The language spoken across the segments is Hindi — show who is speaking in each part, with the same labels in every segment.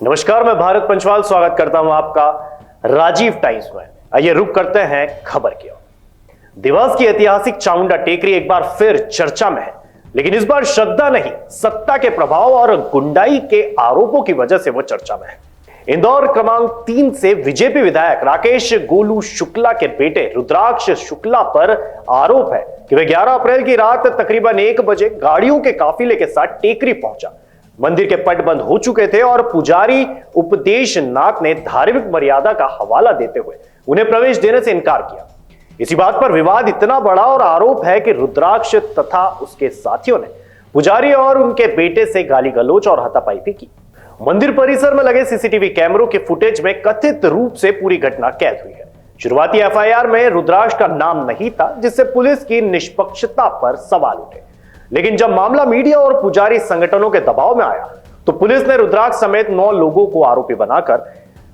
Speaker 1: नमस्कार, मैं भारत पंचवाल स्वागत करता हूं आपका राजीव टाइम्स में। आइए रुक करते हैं खबर की ओर। देवास की ऐतिहासिक चामुंडा टेकरी एक बार फिर चर्चा में है, लेकिन इस बार श्रद्धा नहीं, सत्ता के प्रभाव और गुंडाई के आरोपों की वजह से वो चर्चा में है। इंदौर क्रमांक 3 से बीजेपी विधायक राकेश गोलू शुक्ला के बेटे रुद्राक्ष शुक्ला पर आरोप है कि वे 11 अप्रैल की रात तकरीबन 1 बजे गाड़ियों के काफिले के साथ टेकरी पहुंचा। मंदिर के पट बंद हो चुके थे और पुजारी उपदेश नाथ ने धार्मिक मर्यादा का हवाला देते हुए उन्हें प्रवेश देने से इनकार किया। इसी बात पर विवाद इतना बड़ा और आरोप है कि रुद्राक्ष तथा उसके साथियों ने पुजारी और उनके बेटे से गाली गलौज और हाथापाई भी की। मंदिर परिसर में लगे सीसीटीवी कैमरों के फुटेज में कथित रूप से पूरी घटना कैद हुई है। शुरुआती एफआईआर में रुद्राक्ष का नाम नहीं था, जिससे पुलिस की निष्पक्षता पर सवाल उठे। लेकिन जब मामला मीडिया और पुजारी संगठनों के दबाव में आया तो पुलिस ने रुद्राक्ष समेत 9 लोगों को आरोपी बनाकर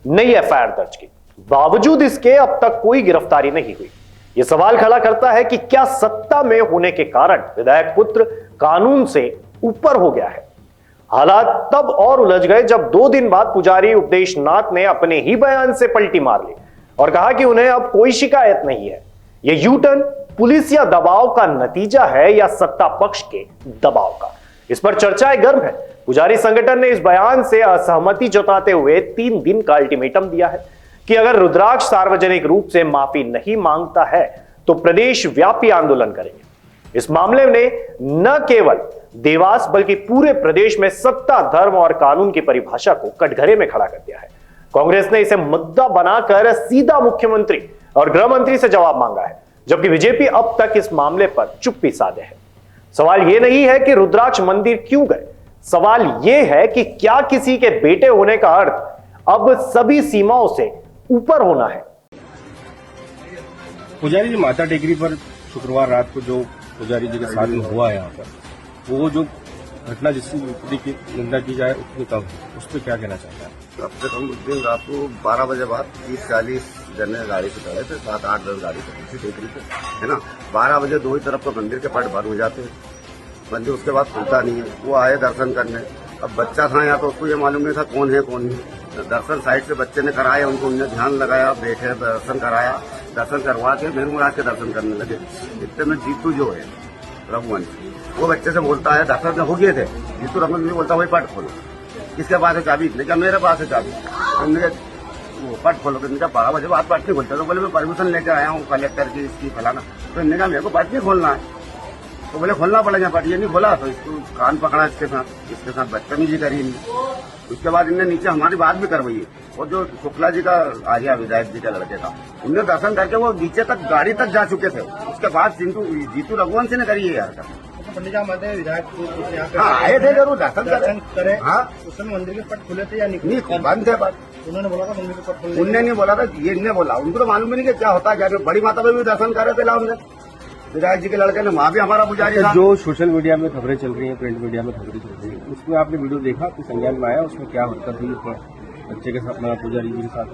Speaker 1: नई एफआईआर दर्ज की। बावजूद इसके अब तक कोई गिरफ्तारी नहीं हुई। यह सवाल खड़ा करता है कि क्या सत्ता में होने के कारण विधायक पुत्र कानून से ऊपर हो गया है। हालात तब और उलझ गए जब 2 दिन बाद पुजारी उपदेश नाथ ने अपने ही बयान से पलटी मार ली और कहा कि उन्हें अब कोई शिकायत नहीं है। यह यू टर्न पुलिस या दबाव का नतीजा है या सत्ता पक्ष के दबाव का, इस पर चर्चाएं गर्म है। पुजारी संगठन ने इस बयान से असहमति जताते हुए 3 दिन का अल्टीमेटम दिया है कि अगर रुद्राक्ष सार्वजनिक रूप से माफी नहीं मांगता है तो प्रदेश व्यापी आंदोलन करेंगे। इस मामले में न केवल देवास बल्कि पूरे प्रदेश में सत्ता, धर्म और कानून की परिभाषा को कटघरे में खड़ा कर दिया है। कांग्रेस ने इसे मुद्दा बनाकर सीधा मुख्यमंत्री और गृह मंत्री से जवाब मांगा है, जबकि बीजेपी अब तक इस मामले पर चुप्पी साधे है। सवाल यह नहीं है कि रुद्राक्ष मंदिर क्यों गए, सवाल यह है कि क्या किसी के बेटे होने का अर्थ अब सभी सीमाओं से ऊपर होना है।
Speaker 2: पुजारी जी माता टेकरी पर शुक्रवार रात को जो पुजारी जी के साथ में हुआ है यहाँ पर, वो जो घटना जिसकी व्यक्ति की निंदा की जाए उतनी कम है, उस पर क्या कहना चाहते हैं?
Speaker 3: कम से कम उस दिन रात को 12 बजे बाद 30-40 जने गाड़ी से चढ़े थे, 7-8-10 गाड़ी से टेकरी पे, है ना। 12 बजे 2 ही तरफ तो मंदिर के पट बंद हो जाते हैं, मंदिर उसके बाद खुलता नहीं है। वो आए दर्शन करने, अब बच्चा था यहाँ तो उसको ये मालूम नहीं था कौन है कौन नहीं। दर्शन साइड से बच्चे ने कराए, उनको उन्हें ध्यान लगाया, बैठे दर्शन कराया, दर्शन करवा के फिर मुराद के दर्शन करने लगे। इतने में जीतू जो है रघुवंश, वो बच्चे से बोलता है दर्शन हो गए थे, जीतू रघुवंश बोलता है वही पट खोलो, किसके पास है चाबी? इतने क्या मेरे पास है चाबी। वो पट खोलो, इनका 12 बजे बाद पट नहीं खोलते। तो बोले मैं परमिशन लेकर आया हूँ कलेक्टर की, इसकी फलाना। तो इनने कहा मेरे को पट नहीं खोलना है। तो बोले खोलना पड़ेगा पट, ये नहीं खोला तो इसको कान पकड़ा, इसके साथ बदतमीजी करी इनने। उसके बाद इनने नीचे हमारी बात भी करवाई है। और जो शुक्ला जी का आर्या विधायक जी के लड़के था, उनने दर्शन करके वो नीचे तक गाड़ी तक जा चुके थे। उसके बाद जीतू रघुवंश ने करी है यार।
Speaker 4: पंडित जी मत विधायक
Speaker 3: आए थे जरूर दर्शन करे। हाँ,
Speaker 4: उस समय मंदिर के पट खुले थे या
Speaker 3: नहीं? बंद थे पट।
Speaker 4: उन्होंने बोला था मंदिर के पट खुले,
Speaker 3: उनने नहीं बोला था, ये इनने बोला। उनको तो मालूम नहीं कि क्या होता है क्या। बड़ी माता में भी दर्शन करे थे हमने, विधायक जी के लड़के ने, वहाँ भी हमारा पुजारी था।
Speaker 2: जो सोशल मीडिया में खबरें चल रही हैं, प्रिंट मीडिया में खबरें चल रही हैं, उसमें आपने वीडियो देखा तो संज्ञान में आया, उसमें क्या हरकत हुई बच्चे के साथ, पुजारी जी के साथ?